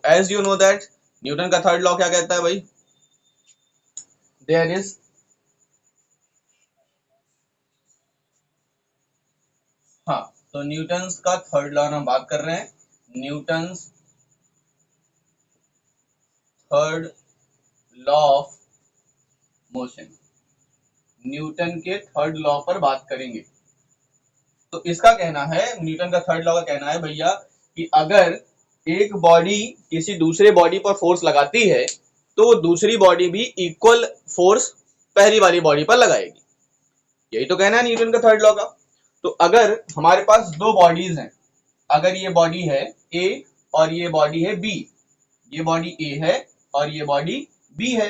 As you know that Newton का third law क्या कहता है भाई, देयर इज हाँ, तो न्यूटन्स का थर्ड लॉ हम बात कर रहे हैं, Newton's third law of motion, Newton के थर्ड लॉ पर बात करेंगे। तो इसका कहना है, न्यूटन का थर्ड लॉ का कहना है भैया कि अगर एक बॉडी किसी दूसरे बॉडी पर फोर्स लगाती है तो दूसरी बॉडी भी इक्वल फोर्स पहली वाली बॉडी पर लगाएगी। यही तो कहना है न्यूटन का थर्ड लॉ का। तो अगर हमारे पास दो बॉडीज हैं, अगर ये बॉडी है ए और ये बॉडी है बी, ये बॉडी ए है और ये बॉडी बी है,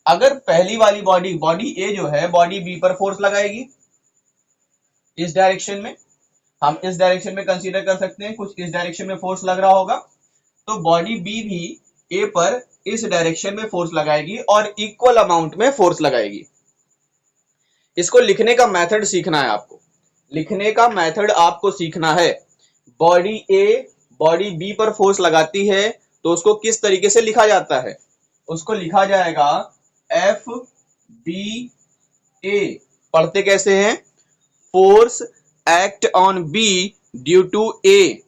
अगर पहली वाली बॉडी ए जो है बॉडी बी पर फोर्स लगाएगी इस डायरेक्शन में, हम इस डायरेक्शन में कंसीडर कर सकते हैं, कुछ इस डायरेक्शन में फोर्स लग रहा होगा, तो बॉडी बी भी ए पर इस डायरेक्शन में फोर्स लगाएगी और इक्वल अमाउंट में फोर्स लगाएगी। इसको लिखने का मेथड सीखना है आपको, लिखने का मेथड आपको सीखना है। बॉडी ए बॉडी बी पर फोर्स लगाती है तो उसको किस तरीके से लिखा जाता है, उसको लिखा जाएगा एफ बी ए। पढ़ते कैसे हैं, force act on B due to A,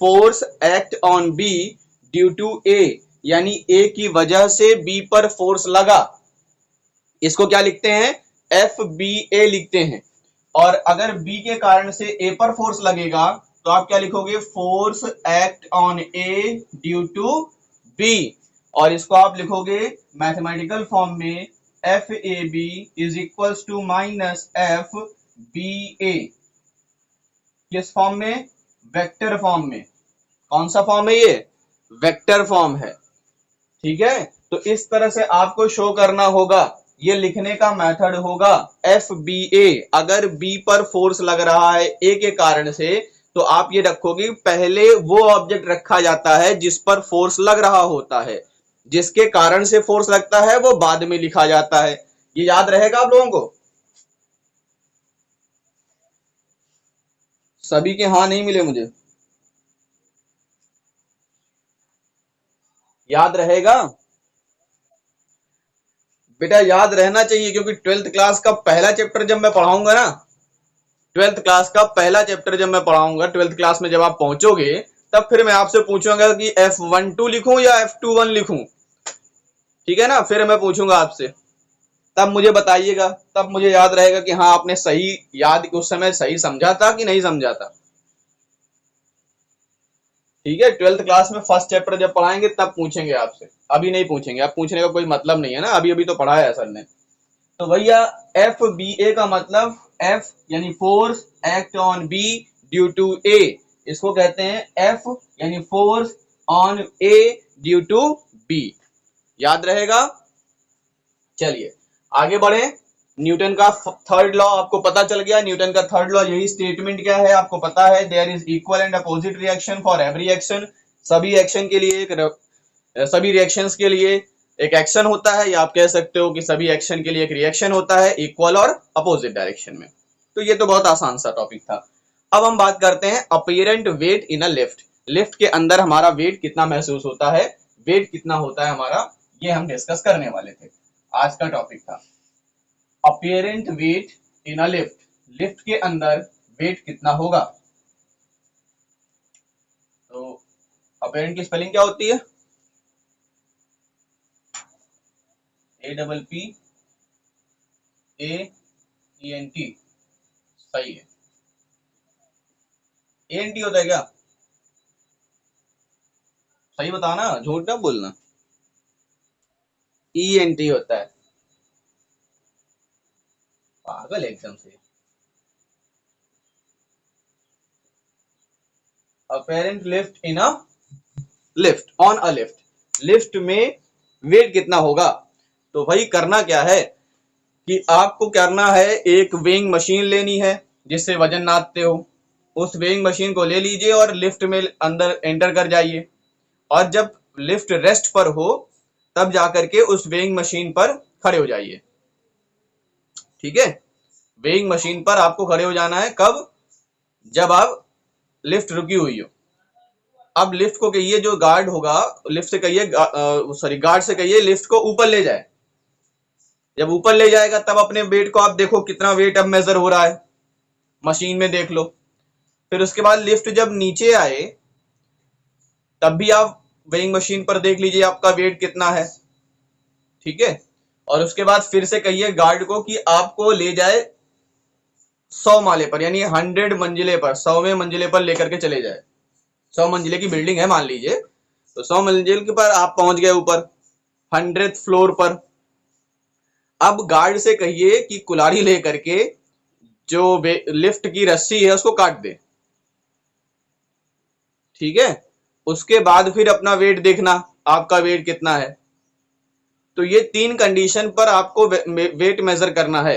force act on B due to A, यानी ए की वजह से बी पर फोर्स लगा, इसको क्या लिखते हैं, एफ बी ए लिखते हैं। और अगर बी के कारण से ए पर फोर्स लगेगा तो आप क्या लिखोगे, force act on A due to B, और इसको आप लिखोगे मैथमेटिकल फॉर्म में F A B is equals to minus F B A. किस फॉर्म में, वेक्टर फॉर्म में। कौन सा फॉर्म है ये, वेक्टर फॉर्म है। ठीक है, तो इस तरह से आपको शो करना होगा, ये लिखने का मेथड होगा एफ बी ए। अगर बी पर फोर्स लग रहा है ए के कारण से तो आप ये रखोगे पहले वो ऑब्जेक्ट रखा जाता है जिस पर फोर्स लग रहा होता है, जिसके कारण से फोर्स लगता है वो बाद में लिखा जाता है। ये याद रहेगा आप लोगों को, सभी के हाँ नहीं मिले मुझे, याद रहेगा बेटा, याद रहना चाहिए, क्योंकि 12th क्लास का पहला चैप्टर जब मैं पढ़ाऊंगा ना, 12th क्लास का पहला चैप्टर जब मैं पढ़ाऊंगा 12th क्लास में जब आप पहुंचोगे तब फिर मैं आपसे पूछूंगा कि F12 लिखूं या F21 लिखूं, ठीक है ना, फिर मैं पूछूंगा आपसे, तब मुझे बताइएगा, तब मुझे याद रहेगा कि हाँ आपने सही याद उस समय सही समझा था कि नहीं समझा था। ठीक है, 12th क्लास में फर्स्ट चैप्टर जब पढ़ाएंगे तब पूछेंगे आपसे, अभी नहीं पूछेंगे, अब पूछने का कोई मतलब नहीं है ना, अभी अभी तो पढ़ा है सर ने। तो भैया एफ बी ए का मतलब एफ यानी force act on B due to A, इसको कहते हैं एफ यानी force on A due to B, याद रहेगा। चलिए आगे बढ़े, न्यूटन का थर्ड लॉ आपको पता चल गया। न्यूटन का थर्ड लॉ यही स्टेटमेंट क्या है आपको पता है, there is equal and opposite reaction for every action, सभी एक्शन के लिए सभी रिएक्शंस के लिए एक एक्शन होता है, या आप कह सकते हो कि सभी एक्शन के लिए एक रिएक्शन होता है इक्वल और अपोजिट डायरेक्शन में। तो ये तो बहुत आसान सा टॉपिक था। अब हम बात करते हैं apparent weight in a lift, lift के अंदर हमारा वेट कितना महसूस होता है, वेट कितना होता है हमारा, ये हम डिस्कस करने वाले थे। आज का टॉपिक था apparent weight in a lift, lift के अंदर वेट कितना होगा। तो अपीरेंट की स्पेलिंग क्या होती है, APP AENT, सही है, ANT होता है क्या, सही बताना, झूठ ना बोलना, ENT होता है, पागल एकदम से। Apparent lift in a lift, on a lift, lift में वेट कितना होगा। तो भाई करना क्या है कि आपको करना है, एक वेइंग मशीन लेनी है जिससे वजन नापते हो, उस वेइंग मशीन को ले लीजिए और लिफ्ट में अंदर एंटर कर जाइए, और जब लिफ्ट रेस्ट पर हो तब जाकर के उस वेइंग मशीन पर खड़े हो जाइए। ठीक है, वेइंग मशीन पर आपको खड़े हो जाना है, कब, जब आप लिफ्ट रुकी हुई हो। अब लिफ्ट को कहिए, जो गार्ड होगा लिफ्ट से कहिए, सॉरी गार्ड से कहिए लिफ्ट को ऊपर ले जाए। जब ऊपर ले जाएगा तब अपने वेट को आप देखो कितना वेट अब मेजर हो रहा है, मशीन में देख लो। फिर उसके बाद लिफ्ट जब नीचे आए तब भी आप वेइंग मशीन पर देख लीजिए आपका वेट कितना है, ठीक है। और उसके बाद फिर से कहिए गार्ड को कि आपको ले जाए 100 माले पर, यानी 100 मंजिले पर, 100वें मंजिले पर लेकर के चले जाए। 100 मंजिले की बिल्डिंग है मान लीजिए, तो 100 मंजिल के पर आप पहुंच गए ऊपर 100th फ्लोर पर। अब गार्ड से कहिए कि कुल्हाड़ी लेकर के जो लिफ्ट की रस्सी है उसको काट दे, ठीक है। उसके बाद फिर अपना वेट देखना, आपका वेट कितना है। तो ये 3 कंडीशन पर आपको वेट मेजर करना है।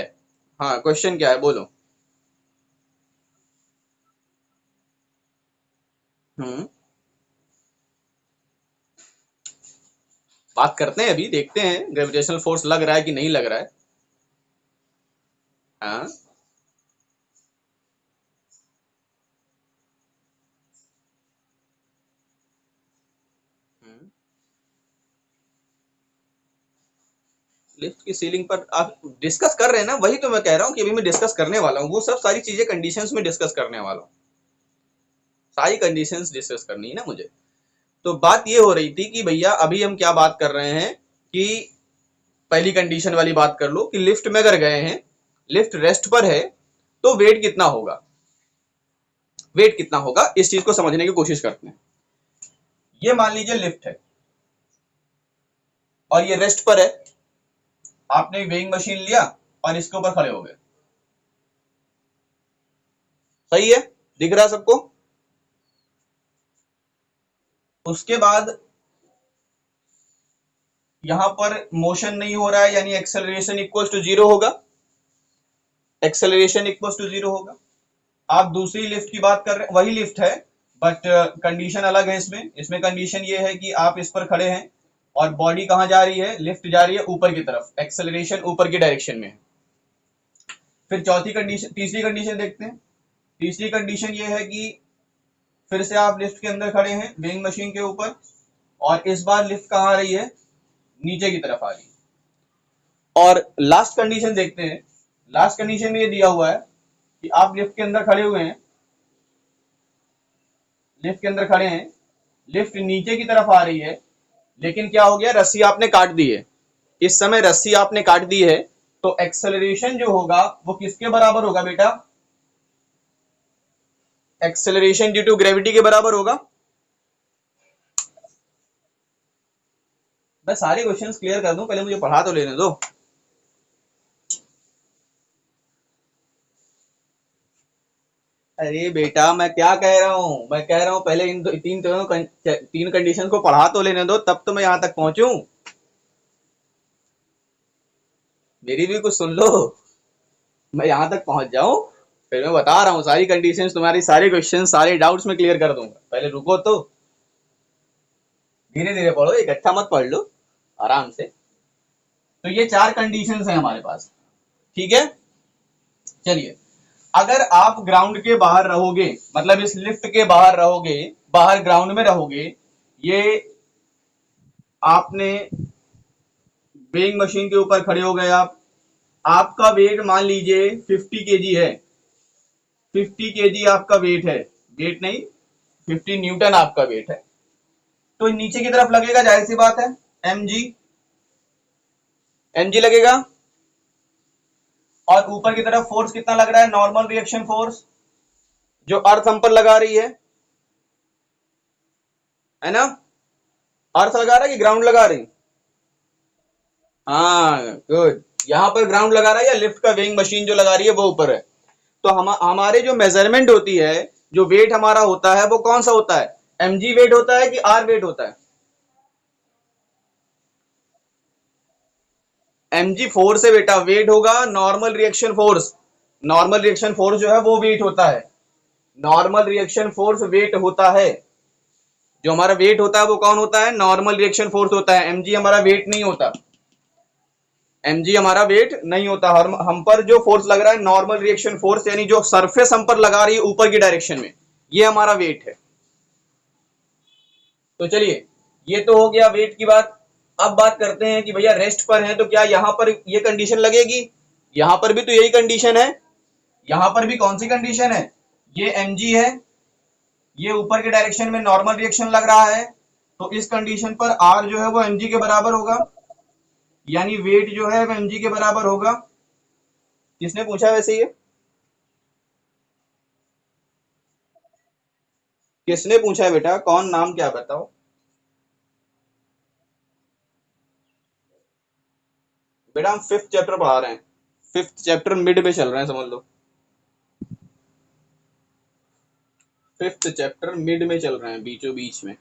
हाँ, क्वेश्चन क्या है बोलो। बात करते हैं, अभी देखते हैं ग्रेविटेशनल फोर्स लग रहा है कि नहीं लग रहा है। हाँ, लिफ्ट की सीलिंग पर आप डिस्कस कर रहे हैं ना, वही तो मैं कह रहा हूँ कि अभी मैं डिस्कस करने वाला हूँ, वो सब सारी चीजें कंडीशंस में डिस्कस करने वाला हूँ, सारी कंडीशंस डिस्कस करनी है ना मुझे। तो बात ये हो रही थी कि भैया अभी हम क्या बात कर रहे हैं कि पहली कंडीशन वाली बात कर लो कि लिफ्ट में अगर गए हैं, लिफ्ट रेस्ट पर है, तो वेट कितना होगा, वेट कितना होगा, इस चीज को समझने की कोशिश करते हैं। ये मान लीजिए लिफ्ट है और ये रेस्ट पर है, आपने वेइंग मशीन लिया और इसके ऊपर खड़े हो गए, सही है, दिख रहा है सबको। उसके बाद यहां पर मोशन नहीं हो रहा है, यानी एक्सेलरेशन इक्वल टू 0 होगा, एक्सेलरेशन इक्वल टू 0 होगा। आप दूसरी लिफ्ट की बात कर रहे हैं, वही लिफ्ट है बट कंडीशन अलग है। इसमें इसमें कंडीशन ये है कि आप इस पर खड़े हैं और बॉडी कहां जा रही है, लिफ्ट जा रही है ऊपर की तरफ, एक्सेलरेशन ऊपर की डायरेक्शन में है। फिर चौथी कंडीशन, तीसरी कंडीशन देखते हैं। तीसरी कंडीशन ये है कि फिर से आप लिफ्ट के अंदर खड़े हैं वेइंग मशीन के ऊपर, और इस बार लिफ्ट कहां आ रही है, नीचे की तरफ आ रही है। और लास्ट कंडीशन देखते हैं। लास्ट कंडीशन में ये दिया हुआ है कि आप लिफ्ट के अंदर खड़े हुए हैं, लिफ्ट के अंदर खड़े हैं, लिफ्ट नीचे की तरफ आ रही है, लेकिन क्या हो गया, रस्सी आपने काट दी है। इस समय रस्सी आपने काट दी है, तो एक्सेलरेशन जो होगा वो किसके बराबर होगा बेटा, एक्सेलरेशन ड्यू टू ग्रेविटी के बराबर होगा। मैं सारे क्वेश्चंस क्लियर कर दूं, पहले मुझे पढ़ा तो लेने दो। अरे बेटा मैं क्या कह रहा हूं, मैं कह रहा हूं पहले इन तीन कंडीशन को पढ़ा तो लेने दो, तब तो मैं यहां तक पहुंचूं। मेरी भी कुछ सुन लो, मैं यहां तक पहुंच जाऊं, फिर मैं बता रहा हूं सारी कंडीशंस, तुम्हारी सारे क्वेश्चन सारे डाउट्स में क्लियर कर दूंगा। पहले रुको तो, धीरे धीरे पढ़ो, इकट्ठा मत पढ़ लो, आराम से। तो ये 4 कंडीशंस हैं हमारे पास, ठीक है। चलिए, अगर आप ग्राउंड के बाहर रहोगे, मतलब इस लिफ्ट के बाहर रहोगे, बाहर ग्राउंड में रहोगे, ये आपने वेइंग मशीन के ऊपर खड़े हो गए आप, आपका वेट मान लीजिए 50 केजी है, 50 केजी आपका वेट है, वेट नहीं 50 न्यूटन आपका वेट है, तो नीचे की तरफ लगेगा, जाहिर सी बात है, mg, mg लगेगा। और ऊपर की तरफ फोर्स कितना लग रहा है, नॉर्मल रिएक्शन फोर्स, जो अर्थ हम पर लगा रही है ना, अर्थ लगा रहा है कि ग्राउंड लगा रही, हाँ गुड, यहां पर ग्राउंड लगा रहा है, या लिफ्ट का वेइंग मशीन जो लगा रही है वो ऊपर है। तो हमारे जो मेजरमेंट होती है, जो वेट हमारा होता है वो कौन सा होता है, mg वेट होता है कि r वेट होता है, mg फोर्स है बेटा, वेट होगा normal reaction force, normal reaction force जो है वो वेट होता है, नॉर्मल रिएक्शन फोर्स वेट होता है। जो हमारा वेट होता है वो कौन होता है, नॉर्मल रिएक्शन फोर्स होता है, mg हमारा वेट नहीं होता, mg हमारा वेट नहीं होता। हम पर जो फोर्स लग रहा है नॉर्मल रिएक्शन फोर्स, यानी जो सरफेस हम पर लगा रही है ऊपर की डायरेक्शन में, ये हमारा वेट है। तो चलिए ये तो हो गया वेट की बात। अब बात करते हैं कि भैया रेस्ट पर है तो क्या यहां पर ये कंडीशन लगेगी? यहां पर भी तो यही कंडीशन है। यहां पर भी कौन सी कंडीशन है? ये mg है, ये ऊपर के डायरेक्शन में नॉर्मल रिएक्शन लग रहा है, तो इस कंडीशन पर r जो है वो mg के बराबर होगा, यानी वेट जो है वो mg के बराबर होगा। किसने पूछा वैसे ये? किसने पूछा है बेटा? कौन? नाम क्या बताओ? बेटा हम 5th चैप्टर पढ़ा रहे हैं, 5th चैप्टर मिड में चल रहे हैं, समझ लो 5th चैप्टर मिड में चल रहे हैं, बीचों बीच में।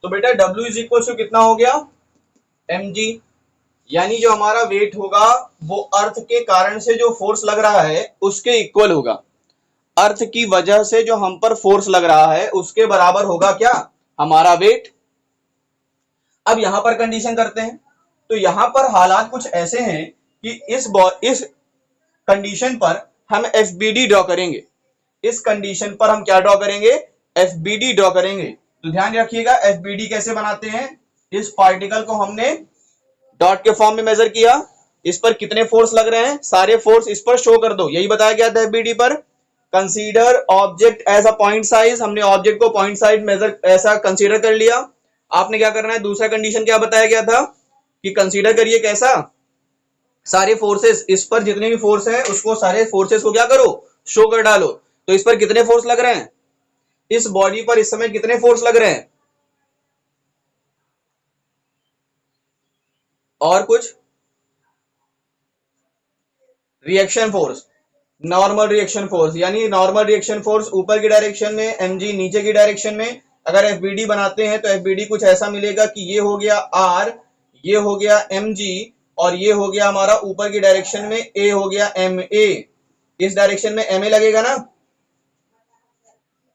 तो बेटा W इज इक्वल टू कितना हो गया? mg, यानी जो हमारा वेट होगा वो अर्थ के कारण से जो फोर्स लग रहा है उसके इक्वल होगा। अर्थ की वजह से जो हम पर फोर्स लग रहा है उसके बराबर होगा क्या? हमारा वेट। अब यहां पर कंडीशन करते हैं, तो यहां पर हालात कुछ ऐसे हैं कि इस कंडीशन पर हम एफबीडी ड्रॉ करेंगे। इस कंडीशन पर हम क्या ड्रॉ करेंगे? एफबीडी ड्रॉ करेंगे। तो ध्यान रखिएगा एफबीडी कैसे बनाते हैं। इस पार्टिकल को हमने डॉट के फॉर्म में मेजर किया, इस पर कितने फोर्स लग रहे हैं सारे फोर्स इस पर शो कर दो, यही बताया गया था एफबीडी पर। Consider object as a point size, हमने ऑब्जेक्ट को पॉइंट साइज मेजर ऐसा कंसीडर कर लिया। आपने क्या करना है, दूसरा कंडीशन क्या बताया गया था कि कंसीडर करिए कैसा, सारे फोर्सेस, इस पर जितने भी फोर्स है उसको सारे फोर्सेस को क्या करो, शो कर डालो। तो इस पर कितने फोर्स लग रहे हैं, इस बॉडी पर इस समय कितने फोर्स लग रहे हैं, और कुछ reaction force, normal reaction force, यानी नॉर्मल रिएक्शन फोर्स ऊपर की डायरेक्शन में, mg नीचे की डायरेक्शन में। अगर एफबीडी बनाते हैं तो एफबीडी कुछ ऐसा मिलेगा कि ये हो गया r, ये हो गया mg, और ये हो गया हमारा ऊपर की डायरेक्शन में a हो गया ma। इस डायरेक्शन में ma लगेगा ना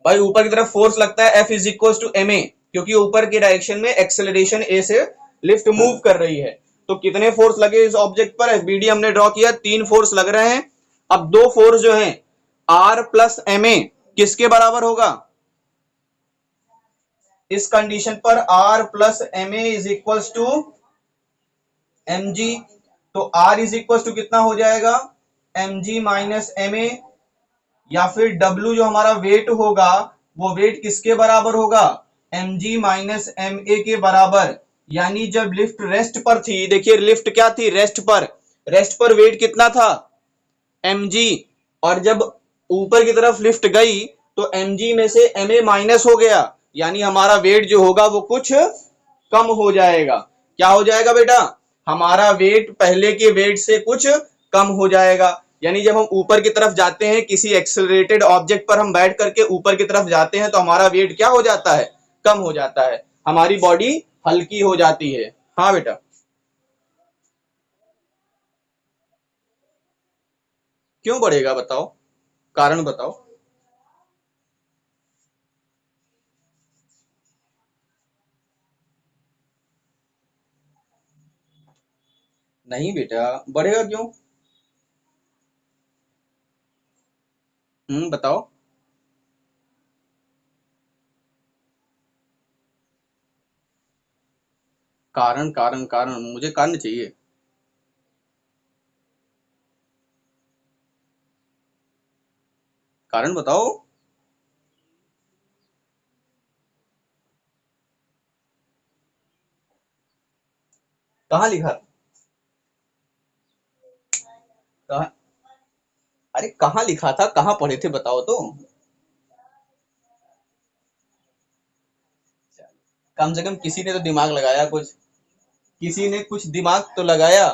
भाई, ऊपर की तरफ फोर्स लगता है F is equal to ma, क्योंकि ऊपर की डायरेक्शन में एक्सेलरेशन a से लिफ्ट मूव कर रही है। तो कितने फोर्स लगे इस ऑब्जेक्ट पर? एफबीडी हमने ड्रॉ किया, 3 फोर्स लग रहे हैं। अब 2 फोर्स जो हैं R प्लस ma किसके बराबर होगा? इस कंडीशन पर R plus ma is equal to mg। तो R इज इक्वल टू कितना हो जाएगा? mg माइनस ma, या फिर W जो हमारा वेट होगा वो वेट किसके बराबर होगा? mg माइनस ma के बराबर। यानी जब लिफ्ट रेस्ट पर थी, देखिए लिफ्ट क्या थी, रेस्ट पर, रेस्ट पर वेट कितना था? mg, और जब ऊपर की तरफ लिफ्ट गई तो mg में से ma माइनस हो गया, यानी हमारा वेट जो होगा वो कुछ कम हो जाएगा। क्या हो जाएगा बेटा? हमारा वेट पहले के वेट से कुछ कम हो जाएगा। यानी जब हम ऊपर की तरफ जाते हैं, किसी एक्सेलरेटेड ऑब्जेक्ट पर हम बैठ करके ऊपर की तरफ जाते हैं तो हमारा वेट क्या हो जाता है? कम हो जाता है, हमारी बॉडी हल्की हो जाती है। हाँ बेटा। क्यों बढ़ेगा बताओ, कारण बताओ। नहीं बेटा, बढ़ेगा क्यों? बताओ। कारण कारण कारण, मुझे कारण चाहिए। कारण बताओ। कहाँ लिखा? कहाँ? अरे कहाँ लिखा था, कहाँ पढ़े थे बताओ तो। कम से कम किसी ने तो दिमाग लगाया कुछ, किसी ने कुछ दिमाग तो लगाया,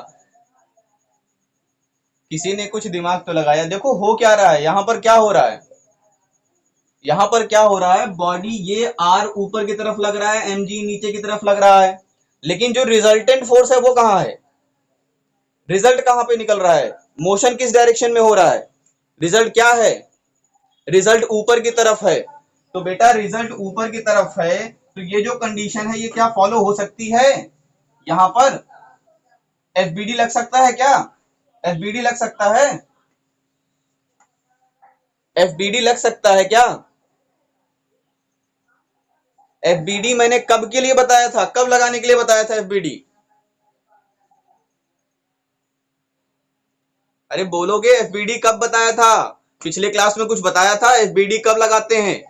किसी ने कुछ दिमाग तो लगाया। देखो हो क्या रहा है यहाँ पर, क्या हो रहा है यहाँ पर, क्या हो रहा है, बॉडी ये आर ऊपर की तरफ लग रहा है, mg नीचे की तरफ लग रहा है, लेकिन जो रिजल्टेंट फोर्स है वो कहाँ है? रिजल्ट कहाँ पे निकल रहा है? मोशन किस डायरेक्शन में हो रहा है? रिजल्ट क्या है? रिजल्ट ऊपर की तरफ है। तो बेटा रिजल्ट ऊपर की तरफ है, तो ये जो कंडीशन है ये क्या फॉलो हो सकती है? यहाँ पर एफबीडी लग सकता है क्या? एफबीडी लग सकता है? एफबीडी लग सकता है क्या? एफबीडी मैंने कब के लिए बताया था, कब लगाने के लिए बताया था एफबीडी? अरे बोलोगे एफबीडी कब बताया था? पिछले क्लास में कुछ बताया था एफबीडी कब लगाते हैं?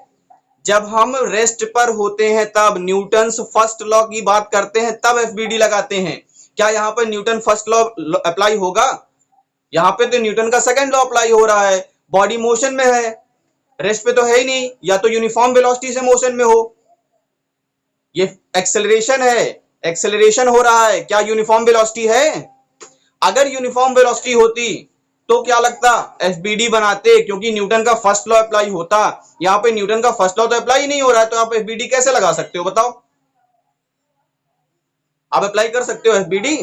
जब हम रेस्ट पर होते हैं तब, न्यूटन्स फर्स्ट लॉ की बात करते हैं तब एफबीडी लगाते हैं। क्या यहाँ पर न्यूटन फर्स्ट लॉ अप्लाई होगा? यहाँ पे तो न्यूटन का सेकंड लॉ अप्लाई हो रहा है, बॉडी मोशन में है, रेस्ट पे तो है ही नहीं, या तो यूनिफॉर्म वेलोसिटी से मोशन में हो। ये एक्सेलरेशन है, एक्सेलरेशन हो रहा है, क्या यूनिफॉर्म वेलोसिटी है? अगर यूनिफॉर्म वेलोसिटी होती तो क्या लगता एफबीडी बनाते, क्योंकि न्यूटन का फर्स्ट लॉ अप्लाई होता। यहाँ पे न्यूटन का फर्स्ट लॉ तो अप्लाई ही नहीं हो रहा है, तो आप एफबीडी कैसे लगा सकते हो बताओ? आप अप्लाई कर सकते हो एफबीडी?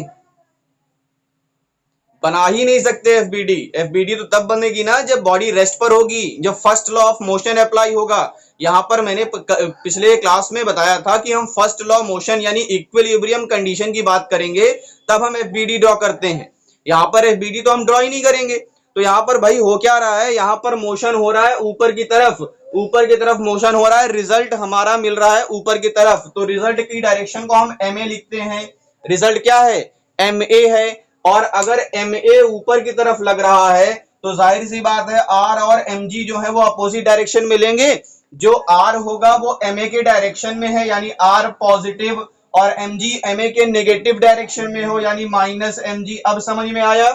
बना ही नहीं सकते एफबीडी। एफबीडी तो तब बनेगी ना जब बॉडी रेस्ट पर होगी, जब first law of motion apply होगा। यहां पर मैंने पिछले क्लास में बताया था कि हम फर्स्ट लॉ मोशन यानी इक्विलिब्रियम कंडीशन की बात करेंगे तब हम एफबीडी ड्रॉ करते हैं। यहाँ पर एफबीडी तो हम ड्रॉ ही नहीं करेंगे। तो यहाँ पर भाई हो क्या रहा है, यहाँ पर मोशन हो रहा है ऊपर की तरफ, ऊपर की तरफ मोशन हो रहा है, रिजल्ट हमारा मिल रहा है ऊपर की तरफ। तो रिजल्ट की डायरेक्शन को हम एम ए लिखते हैं। रिजल्ट क्या है? एम ए है। और अगर एम ए ऊपर की तरफ लग रहा है तो जाहिर सी बात है आर और एम जी जो है वो अपोजिट डायरेक्शन में लेंगे। जो आर होगा वो एम ए के डायरेक्शन में है यानी आर पॉजिटिव, और एम जी एम ए के नेगेटिव डायरेक्शन में हो यानी माइनस एम जी। अब समझ में आया?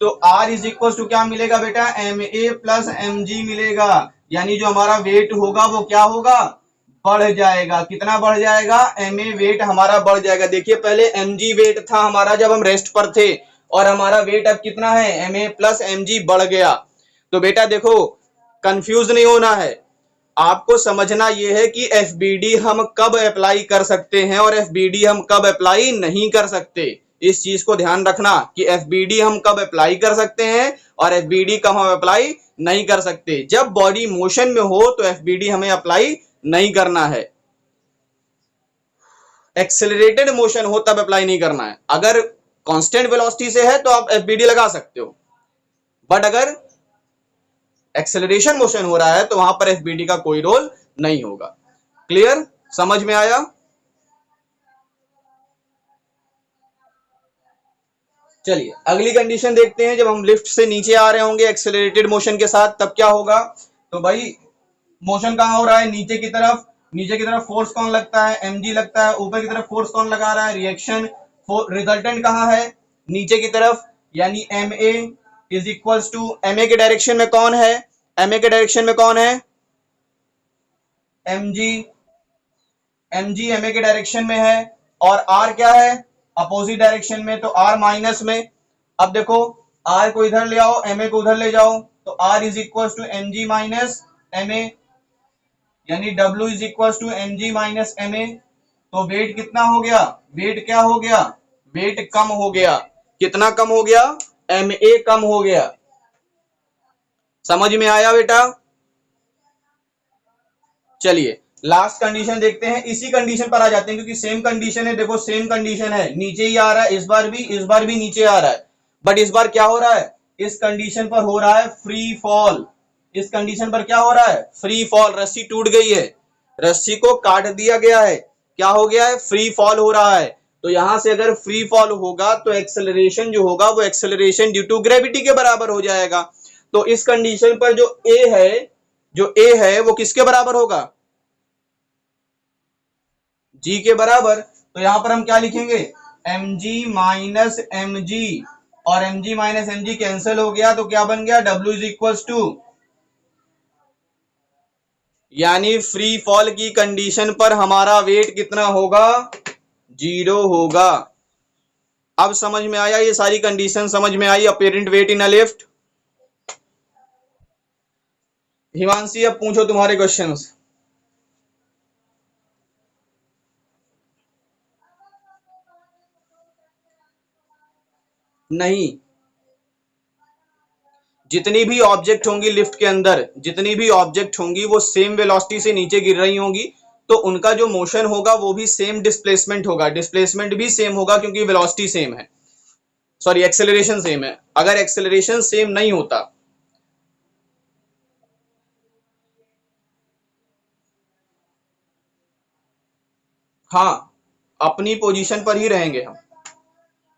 तो R इज इक्वल टू क्या मिलेगा बेटा? M a plus m g मिलेगा, यानी जो हमारा वेट होगा वो क्या होगा? बढ़ जाएगा। कितना बढ़ जाएगा? एम ए वेट हमारा बढ़ जाएगा। देखिए पहले एम जी वेट था हमारा जब हम रेस्ट पर थे, और हमारा वेट अब कितना है? M a plus m g बढ़ गया। तो बेटा देखो कंफ्यूज नहीं होना है, आपको समझना यह है कि एफबीडी हम कब अप्लाई कर सकते हैं और एफबीडी हम कब अप्लाई नहीं कर सकते। इस चीज को ध्यान रखना कि एफबीडी हम कब अप्लाई कर सकते हैं और एफबीडी कब हम अप्लाई नहीं कर सकते। जब बॉडी मोशन में हो तो एफबीडी हमें अप्लाई नहीं करना है, एक्सेलरेटेड मोशन हो तब अप्लाई नहीं करना है। अगर कांस्टेंट वेलोसिटी से है तो आप एफबीडी लगा सकते हो, बट अगर एक्सेलरेशन मोशन हो रहा है तो वहां पर एफबीडी का कोई रोल नहीं होगा। क्लियर? समझ में आया? चलिए अगली कंडीशन देखते हैं। जब हम लिफ्ट से नीचे आ रहे होंगे एक्सेलरेटेड मोशन के साथ तब क्या होगा? तो भाई मोशन कहां हो रहा है? नीचे की तरफ। नीचे की तरफ फोर्स कौन लगता है? mg लगता है। ऊपर की तरफ फोर्स कौन लगा रहा है? रिएक्शन। रिजल्टेंट कहां है? नीचे की तरफ, यानी m a is equal to, m a के डायरेक्शन में कौन है? एम ए के डायरेक्शन में कौन है? mg। mg एम ए के डायरेक्शन में है, और r क्या है? अपोजिट डायरेक्शन में, तो r माइनस में। अब देखो r को इधर ले आओ, ma को उधर ले जाओ, तो r is equal to m ji minus m a, यानी W is equal to m ji minus m a. तो वेट कितना हो गया? वेट क्या हो गया? वेट कम हो गया। कितना कम हो गया? एम ए कम हो गया। समझ में आया बेटा? चलिए लास्ट कंडीशन देखते हैं। इसी कंडीशन पर आ जाते हैं क्योंकि सेम कंडीशन है। देखो सेम कंडीशन है, नीचे ही आ रहा है, इस बार भी नीचे आ रहा है, बट इस बार क्या हो रहा है? इस कंडीशन पर हो रहा है फ्री फॉल। इस कंडीशन पर क्या हो रहा है? Free fall. रस्सी टूट गई है, रस्सी को काट दिया गया है, क्या हो गया है? फ्री फॉल हो रहा है। तो यहां से अगर फ्री फॉल होगा तो एक्सेलरेशन जो होगा वो एक्सेलरेशन ड्यू टू ग्रेविटी के बराबर हो जाएगा। तो इस कंडीशन पर जो ए है वो किसके बराबर होगा? जी के बराबर। तो यहां पर हम क्या लिखेंगे? एम जी माइनस एम जी, और एम जी माइनस एम जी कैंसिल हो गया तो क्या बन गया? डब्ल्यू इज इक्वल टू, यानी फ्री फॉल की कंडीशन पर हमारा वेट कितना होगा? 0 होगा। अब समझ में आया? ये सारी कंडीशन समझ में आई apparent weight in a lift. Himanshi अब पूछो तुम्हारे क्वेश्चंस। नहीं, जितनी भी ऑब्जेक्ट होंगी लिफ्ट के अंदर, जितनी भी ऑब्जेक्ट होंगी वो सेम वेलोसिटी से नीचे गिर रही होंगी, तो उनका जो मोशन होगा वो भी सेम डिस्प्लेसमेंट होगा। डिस्प्लेसमेंट भी सेम होगा क्योंकि वेलोसिटी सेम है, सॉरी एक्सेलरेशन सेम है। अगर एक्सेलरेशन सेम नहीं होता हाँ, अपनी पोजीशन पर ही रहेंगे हम,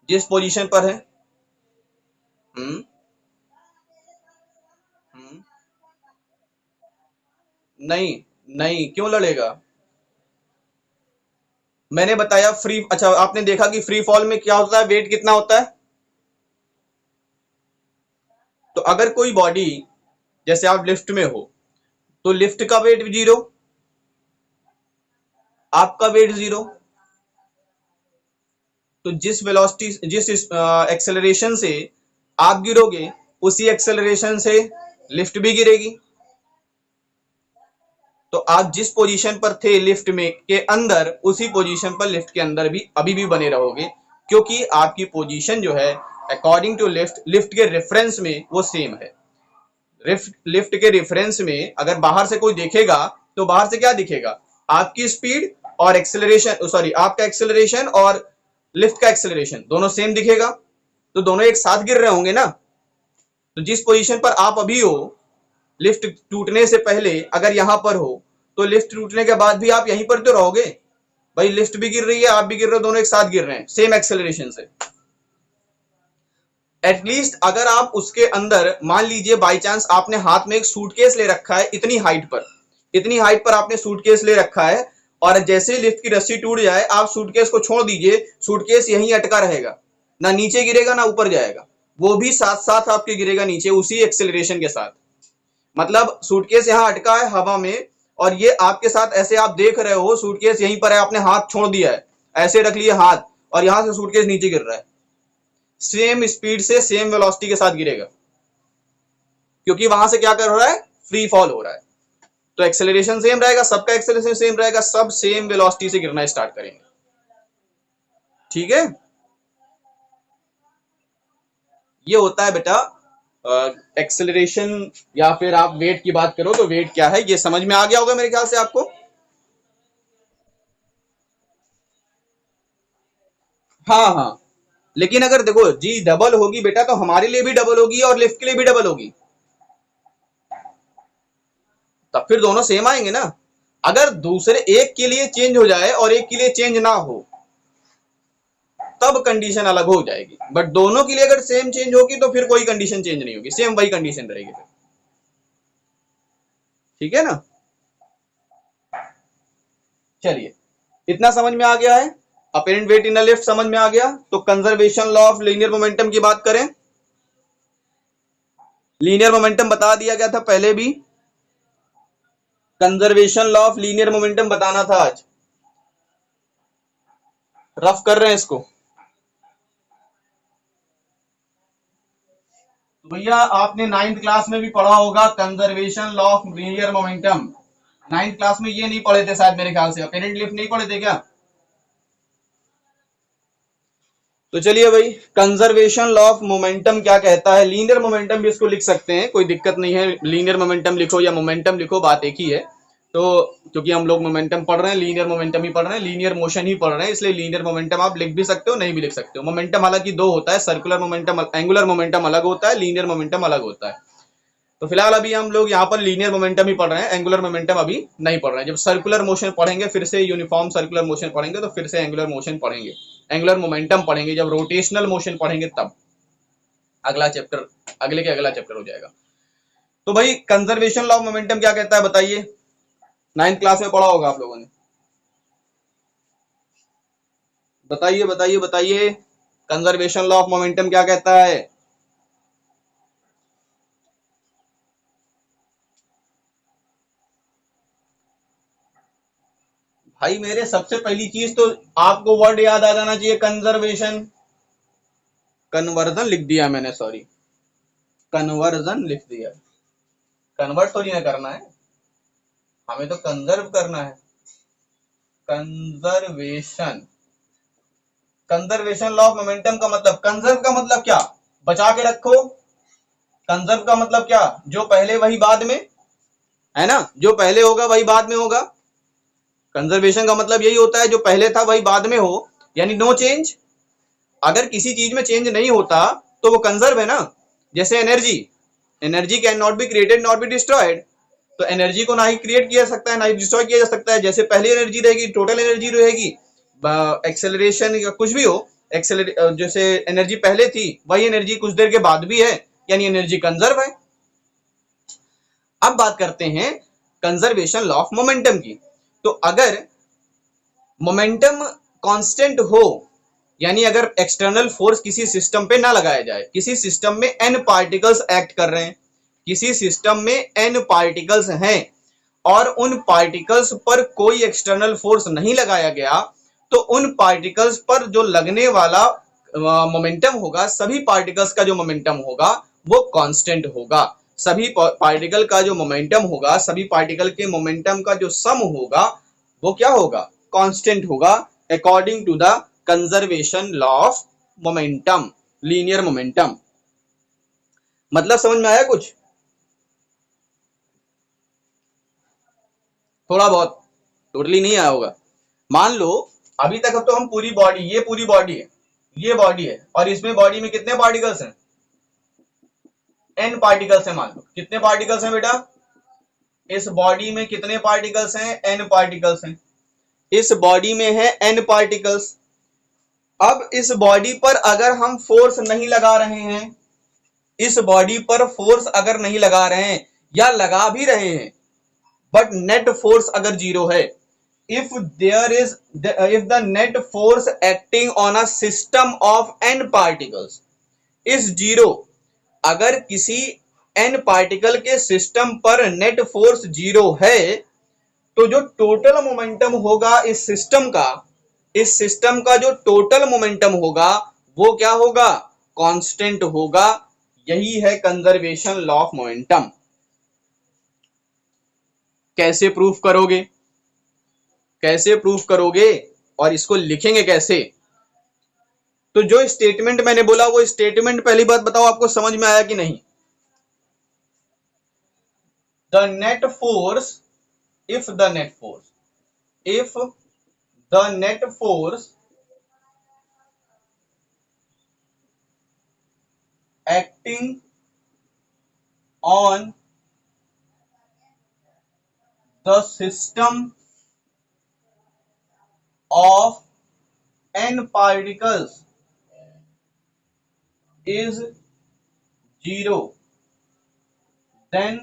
जिस पोजीशन पर है। हम्म। हम्म। नहीं, नहीं क्यों लड़ेगा? मैंने बताया फ्री, अच्छा आपने देखा कि फ्री फॉल में क्या होता है, वेट कितना होता है? तो अगर कोई बॉडी, जैसे आप लिफ्ट में हो, तो लिफ्ट का वेट जीरो, आपका वेट जीरो। तो जिस वेलोसिटी, जिस एक्सेलरेशन से आप गिरोगे, उसी एक्सेलरेशन से लिफ्ट भी गिरेगी। तो आप जिस पोजीशन पर थे लिफ्ट में के अंदर, उसी पोजीशन पर लिफ्ट के अंदर भी अभी भी बने रहोगे, क्योंकि आपकी पोजीशन जो है अकॉर्डिंग टू लिफ्ट, लिफ्ट के रेफरेंस में वो सेम है। लिफ्ट के रेफरेंस में अगर बाहर से कोई देखेगा, तो बाहर से क्या दिखेगा? आपकी स्पीड और एक्सेलरेशन, सॉरी आपका एक्सेलरेशन और लिफ्ट का एक्सेलरेशन दोनों सेम दिखेगा, तो दोनों एक साथ गिर रहे होंगे ना। तो जिस पोजीशन पर आप अभी हो, लिफ्ट टूटने से पहले अगर यहां पर हो, तो लिफ्ट टूटने के बाद भी आप यहीं पर तो रहोगे। भाई लिफ्ट भी गिर रही है, आप भी गिर रहे हो, दोनों एक साथ गिर रहे हैं सेम एक्सेलरेशन से। एटलीस्ट अगर आप उसके अंदर, मान लीजिए बाई चांस आपने हाथ में एक सूटकेस ले रखा है, इतनी हाइट पर, इतनी हाइट पर आपने सूटकेस ले रखा है, और जैसे लिफ्ट की रस्सी टूट जाए, आप सूटकेस को छोड़ दीजिए, सूटकेस यहीं अटका रहेगा, ना नीचे गिरेगा ना ऊपर जाएगा, वो भी साथ साथ आपके गिरेगा नीचे उसी एक्सेलरेशन के साथ। मतलब सूटकेस यहाँ अटका है हवा में, और ये आपके साथ ऐसे आप देख रहे हो, सूटकेस यहीं पर है, आपने हाथ छोड़ दिया है, ऐसे रख लिए हाथ, और यहां से सूटकेस नीचे गिर रहा है, सेम स्पीड से सेम वेलोसिटी के साथ गिरेगा, क्योंकि वहां से क्या कर रहा है, फ्री फॉल हो रहा है। तो एक्सेलरेशन सेम रहेगा, सबका एक्सेलरेशन सेम रहेगा, सब सेम वेलोसिटी से गिरना स्टार्ट करेंगे। ठीक है, ये होता है बेटा एक्सेलरेशन, या फिर आप वेट की बात करो तो वेट क्या है, ये समझ में आ गया होगा मेरे ख्याल से आपको। हाँ हाँ, लेकिन अगर देखो जी डबल होगी बेटा, तो हमारे लिए भी डबल होगी और लिफ्ट के लिए भी डबल होगी, तब फिर दोनों सेम आएंगे ना। अगर दूसरे एक के लिए चेंज हो जाए और एक के लिए चेंज ना हो, तब कंडीशन अलग हो जाएगी, बट दोनों के लिए अगर सेम चेंज होगी तो फिर कोई कंडीशन चेंज नहीं होगी, सेम वही कंडीशन रहेगी फिर। ठीक है ना, चलिए इतना समझ में आ गया है। Apparent weight in a lift समझ में आ गया, तो conservation law of linear momentum की बात करें। लीनियर मोमेंटम बता दिया गया था पहले भी, conservation law of linear momentum बताना था आज, रफ कर रहे हैं इसको। तो भैया आपने नाइन्थ क्लास में भी पढ़ा होगा conservation law of linear momentum, ninth class में ये नहीं पढ़े थे शायद मेरे ख्याल से, अपेरेंट लिफ्ट नहीं पढ़े थे क्या? तो चलिए भाई, कंजर्वेशन लॉ ऑफ मोमेंटम क्या कहता है, लीनियर मोमेंटम भी इसको लिख सकते हैं, कोई दिक्कत नहीं है, लीनियर मोमेंटम लिखो या मोमेंटम लिखो, बात एक ही है। तो क्योंकि हम लोग मोमेंटम पढ़ रहे हैं, लीनियर मोमेंटम ही पढ़ रहे हैं, लीनियर मोशन ही पढ़ रहे हैं, इसलिए लीनियर मोमेंटम आप लिख भी सकते हो, नहीं भी लिख सकते हो। मोमेंटम हालांकि दो होता है, सर्कुलर मोमेंटम, एंगुलर मोमेंटम अलग होता है, लीनियर मोमेंटम अलग होता है। तो फिलहाल अभी हम लोग यहाँ पर लीनियर मोमेंटम ही पढ़ रहे हैं, एंगुलर मोमेंटम अभी नहीं पढ़ रहे हैं। जब सर्कुलर मोशन पढ़ेंगे, फिर से यूनिफॉर्म सर्कुलर मोशन पढ़ेंगे, तो फिर से एंगुलर मोशन पढ़ेंगे, एंगुलर मोमेंटम पढ़ेंगे, जब रोटेशनल मोशन पढ़ेंगे तब अगला चैप्टर, अगले के अगला चैप्टर हो जाएगा। तो भाई कंजर्वेशन लॉ ऑफ मोमेंटम क्या कहता है बताइए, नाइन्थ क्लास में पढ़ा होगा आप लोगों ने, बताइए बताइए बताइए, कंजर्वेशन लॉ ऑफ मोमेंटम क्या कहता है? भाई मेरे सबसे पहली चीज तो आपको वर्ड याद आ जाना चाहिए, कंजर्वेशन, कन्वर्जन लिख दिया मैंने, सॉरी कन्वर्जन लिख दिया, कन्वर्ट थोड़ी ना करना है, हमें तो कंजर्व करना है। Conservation, conservation law of momentum का मतलब, कंजर्व का मतलब क्या, बचा के रखो। कंजर्व का मतलब क्या, जो पहले वही बाद में, है ना, जो पहले होगा वही बाद में होगा। कंजर्वेशन का मतलब यही होता है, जो पहले था वही बाद में हो, यानी नो चेंज। अगर किसी चीज में चेंज नहीं होता तो वो कंजर्व है ना। जैसे energy, energy can not be created not be destroyed, तो एनर्जी को ना ही क्रिएट किया जा सकता है ना ही डिस्ट्रॉय किया जा सकता है। जैसे पहली एनर्जी रहेगी टोटल एनर्जी रहेगी, एक्सेलरेशन या कुछ भी हो, जैसे एनर्जी पहले थी वही एनर्जी कुछ देर के बाद भी है, यानी एनर्जी कंजर्व है। अब बात करते हैं कंजर्वेशन लॉ ऑफ मोमेंटम की। तो अगर मोमेंटम कांस्टेंट हो, यानी अगर एक्सटर्नल फोर्स किसी सिस्टम पे ना लगाया जाए, किसी सिस्टम में n पार्टिकल्स एक्ट कर रहे हैं, किसी सिस्टम में n पार्टिकल्स हैं और उन पार्टिकल्स पर कोई एक्सटर्नल फोर्स नहीं लगाया गया, तो उन पार्टिकल्स पर जो लगने वाला मोमेंटम होगा, सभी पार्टिकल्स का जो मोमेंटम होगा वो कांस्टेंट होगा। सभी पार्टिकल का जो मोमेंटम होगा, सभी पार्टिकल के मोमेंटम का जो सम होगा वो क्या होगा, कांस्टेंट होगा, according to the conservation law of momentum, linear momentum. मतलब समझ में आया कुछ? थोड़ा बहुत, टोटली नहीं आया होगा। मान लो अभी तक तो हम पूरी बॉडी, ये पूरी बॉडी है, ये बॉडी है, और इसमें बॉडी में कितने पार्टिकल्स हैं, n पार्टिकल्स हैं। मान लो कितने पार्टिकल्स हैं बेटा, इस बॉडी में कितने पार्टिकल्स हैं, n पार्टिकल्स हैं। इस बॉडी में है n पार्टिकल्स। अब इस बॉडी पर अगर हम फोर्स नहीं लगा रहे हैं, इस बॉडी पर फोर्स अगर नहीं लगा रहे हैं या लगा भी रहे हैं बट नेट फोर्स अगर जीरो है, if the net force acting on a system of n particles is zero, अगर किसी n पार्टिकल के सिस्टम पर नेट फोर्स जीरो है, तो जो टोटल मोमेंटम होगा इस सिस्टम का जो टोटल मोमेंटम होगा वो क्या होगा, कांस्टेंट होगा। यही है कंजर्वेशन लॉ ऑफ मोमेंटम। कैसे प्रूफ करोगे, कैसे प्रूफ करोगे और इसको लिखेंगे कैसे? तो जो स्टेटमेंट मैंने बोला वो स्टेटमेंट, पहली बात बताओ आपको समझ में आया कि नहीं? The net force, if the net force acting on the system of n particles is zero, then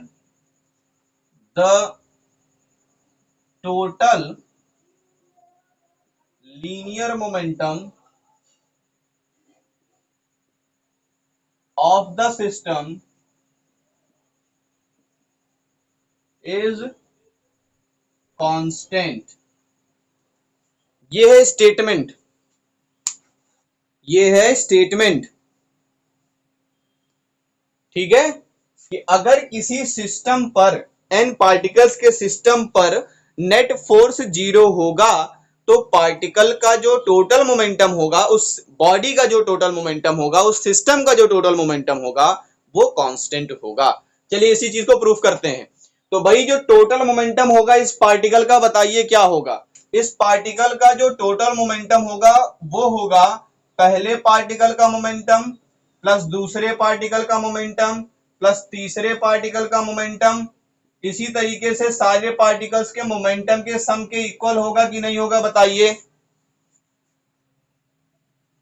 the total linear momentum of the system is constant। ये है स्टेटमेंट, ये है स्टेटमेंट, ठीक है, कि अगर किसी सिस्टम पर n पार्टिकल्स के सिस्टम पर नेट फोर्स जीरो होगा तो पार्टिकल का जो टोटल मोमेंटम होगा, उस बॉडी का जो टोटल मोमेंटम होगा, उस सिस्टम का जो टोटल मोमेंटम होगा वो कांस्टेंट होगा। चलिए इसी चीज को प्रूफ करते हैं। तो भाई जो टोटल मोमेंटम होगा इस पार्टिकल का, बताइए क्या होगा? इस पार्टिकल का जो टोटल मोमेंटम होगा वो होगा पहले पार्टिकल का मोमेंटम प्लस दूसरे पार्टिकल का मोमेंटम प्लस तीसरे पार्टिकल का मोमेंटम, इसी तरीके से सारे पार्टिकल्स के मोमेंटम के सम के इक्वल होगा कि नहीं होगा, बताइए।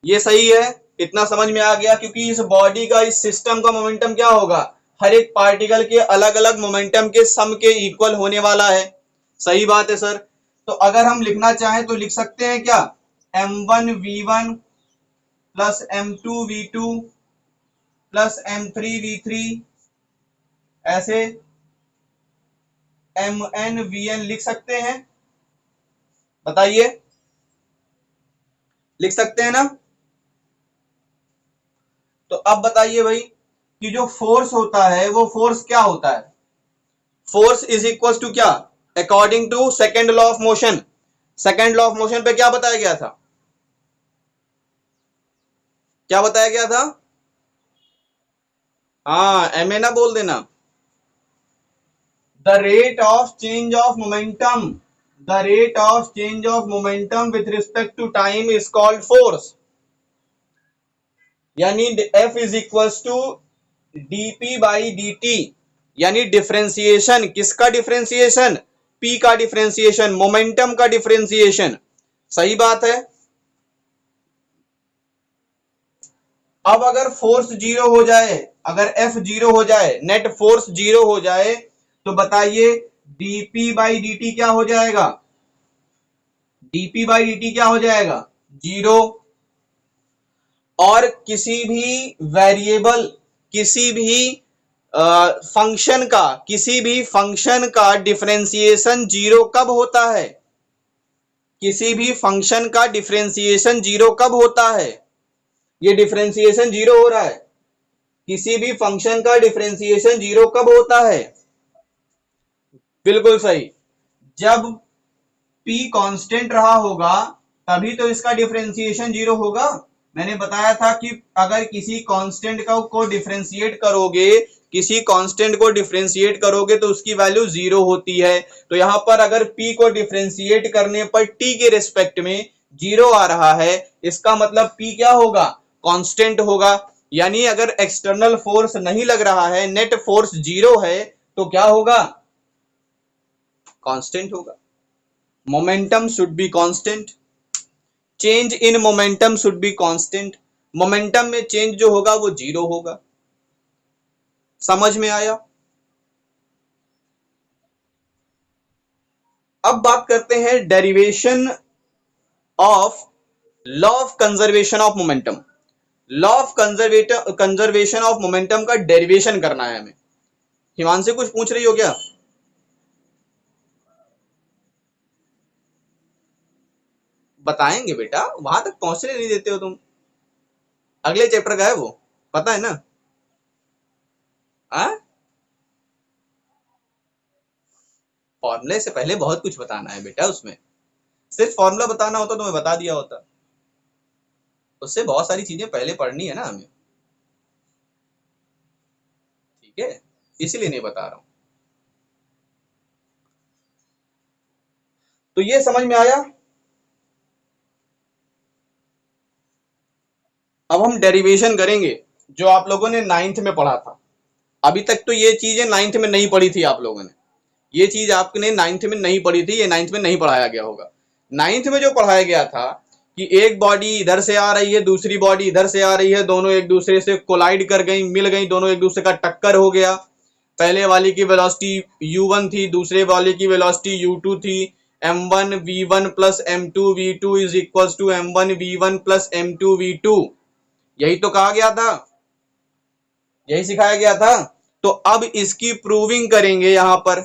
ये सही है, इतना समझ में आ गया, क्योंकि इस बॉडी का, इस सिस्टम का मोमेंटम क्या होगा, हर एक पार्टिकल के अलग अलग मोमेंटम के सम के इक्वल होने वाला है। सही बात है सर। तो अगर हम लिखना चाहें तो लिख सकते हैं क्या, m1v1 plus m2v2 plus m3v3, ऐसे mn लिख सकते हैं, बताइए, लिख सकते हैं ना? तो अब बताइए भाई कि जो फोर्स होता है वो फोर्स क्या होता है? फोर्स इज इक्वल टू क्या, according to second law of motion. Second law of motion पे क्या बताया गया था, क्या बताया गया था? हाँ, एम ना बोल देना। The rate of change of momentum, the rate of change of momentum with respect to time is called force, यानी F is equal to dp by dt, यानी डिफरेंशिएशन, किसका डिफरेंशिएशन? P का डिफरेंशिएशन, मोमेंटम का differentiation. सही बात है। अब अगर फोर्स जीरो हो जाए, अगर F जीरो हो जाए, नेट फोर्स जीरो हो जाए, तो बताइए dP बाई dt क्या हो जाएगा? dP बाई dt क्या हो जाएगा? जीरो। और किसी भी वेरिएबल, किसी भी फंक्शन का डिफरेंशिएशन जीरो कब होता है? किसी भी फंक्शन का डिफरेंशिएशन जीरो कब होता है? ये डिफरेंशिएशन जीरो हो रहा है, किसी भी फंक्शन का डिफरेंशिएशन जीरो कब होता है? बिल्कुल सही, जब P कांस्टेंट रहा होगा तभी तो इसका डिफरेंशिएशन जीरो होगा। मैंने बताया था कि अगर किसी कांस्टेंट को डिफरेंशिएट करोगे, किसी कांस्टेंट को डिफरेंशिएट करोगे तो उसकी वैल्यू जीरो होती है। तो यहां पर अगर P को डिफरेंशिएट करने पर T के रिस्पेक्ट में जीरो आ रहा है, इसका मतलब P क्या होगा? कांस्टेंट होगा। यानी अगर एक्सटर्नल फोर्स नहीं लग रहा है, नेट फोर्स जीरो है, तो क्या होगा? कांस्टेंट होगा। Momentum should be constant, change in momentum should be constant. Momentum में चेंज जो होगा वो जीरो होगा। समझ में आया? अब बात करते हैं derivation of law of conservation of momentum. Law of conservation of momentum का डेरिवेशन करना है हमें। हिमांशु कुछ पूछ रही हो क्या? बताएंगे बेटा, वहां तक पहुंचने नहीं देते हो तुम। अगले चैप्टर का है वो, पता है ना? फॉर्मूले से पहले बहुत कुछ बताना है बेटा, उसमें सिर्फ फॉर्मूला बताना होता तो मैं बता दिया होता, उससे बहुत सारी चीजें पहले पढ़नी है ना हमें, ठीक है? इसीलिए नहीं बता रहा हूं। तो ये समझ में आया। अब हम डेरिवेशन करेंगे जो आप लोगों ने 9th में पढ़ा था। अभी तक तो ये चीजें 9th में नहीं पढ़ी थी आप लोगों ने, ये चीज आपने 9th में नहीं पढ़ी थी, ये 9th में नहीं पढ़ाया गया होगा। 9th में जो पढ़ाया गया था कि एक बॉडी इधर से आ रही है, दूसरी बॉडी इधर से आ रही है, दोनों एक दूसरे से कोलाइड कर गई, मिल गई, दोनों एक दूसरे का टक्कर हो गया। पहले वाली की वेलोसिटी u1 थी, दूसरे वाले की वेलोसिटी u2 थी। m1 v1 plus m2 v2 is equal to m1 v1 plus m2 v2। यही तो कहा गया था, यही सिखाया गया था। तो अब इसकी प्रूविंग करेंगे यहां पर।